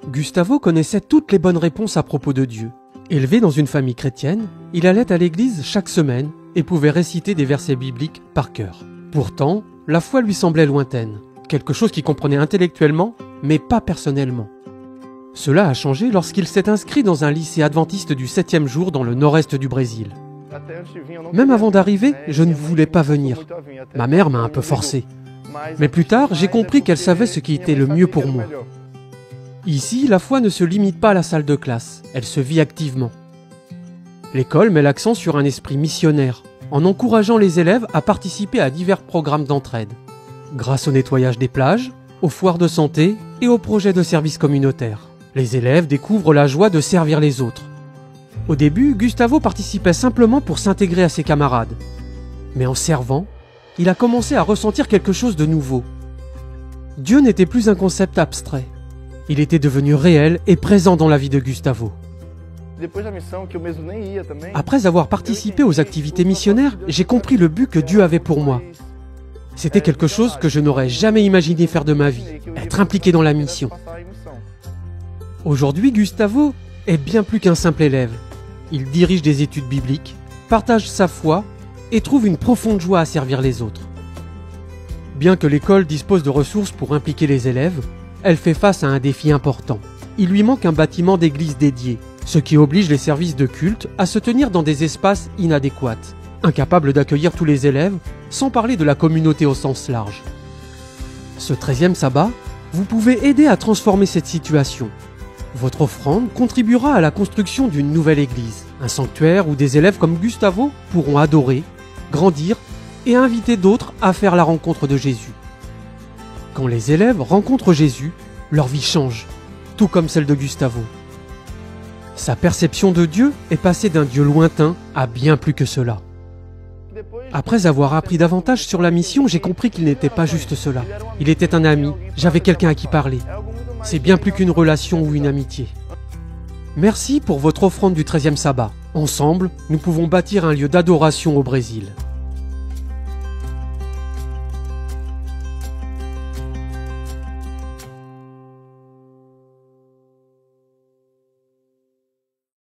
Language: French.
Gustavo connaissait toutes les bonnes réponses à propos de Dieu. Élevé dans une famille chrétienne, il allait à l'église chaque semaine et pouvait réciter des versets bibliques par cœur. Pourtant, la foi lui semblait lointaine, quelque chose qu'il comprenait intellectuellement, mais pas personnellement. Cela a changé lorsqu'il s'est inscrit dans un lycée adventiste du 7e jour dans le nord-est du Brésil. Même avant d'arriver, je ne voulais pas venir. Ma mère m'a un peu forcé. Mais plus tard, j'ai compris qu'elle savait ce qui était le mieux pour moi. Ici, la foi ne se limite pas à la salle de classe, elle se vit activement. L'école met l'accent sur un esprit missionnaire, en encourageant les élèves à participer à divers programmes d'entraide, grâce au nettoyage des plages, aux foires de santé et aux projets de services communautaires. Les élèves découvrent la joie de servir les autres. Au début, Gustavo participait simplement pour s'intégrer à ses camarades. Mais en servant, il a commencé à ressentir quelque chose de nouveau. Dieu n'était plus un concept abstrait. Il était devenu réel et présent dans la vie de Gustavo. Après avoir participé aux activités missionnaires, j'ai compris le but que Dieu avait pour moi. C'était quelque chose que je n'aurais jamais imaginé faire de ma vie, être impliqué dans la mission. Aujourd'hui, Gustavo est bien plus qu'un simple élève. Il dirige des études bibliques, partage sa foi et trouve une profonde joie à servir les autres. Bien que l'école dispose de ressources pour impliquer les élèves, elle fait face à un défi important. Il lui manque un bâtiment d'église dédié, ce qui oblige les services de culte à se tenir dans des espaces inadéquats, incapables d'accueillir tous les élèves, sans parler de la communauté au sens large. Ce 13e sabbat, vous pouvez aider à transformer cette situation. Votre offrande contribuera à la construction d'une nouvelle église, un sanctuaire où des élèves comme Gustavo pourront adorer, grandir et inviter d'autres à faire la rencontre de Jésus. Quand les élèves rencontrent Jésus, leur vie change, tout comme celle de Gustavo. Sa perception de Dieu est passée d'un Dieu lointain à bien plus que cela. Après avoir appris davantage sur la mission, j'ai compris qu'il n'était pas juste cela. Il était un ami, j'avais quelqu'un à qui parler. C'est bien plus qu'une relation ou une amitié. Merci pour votre offrande du 13e sabbat. Ensemble, nous pouvons bâtir un lieu d'adoration au Brésil.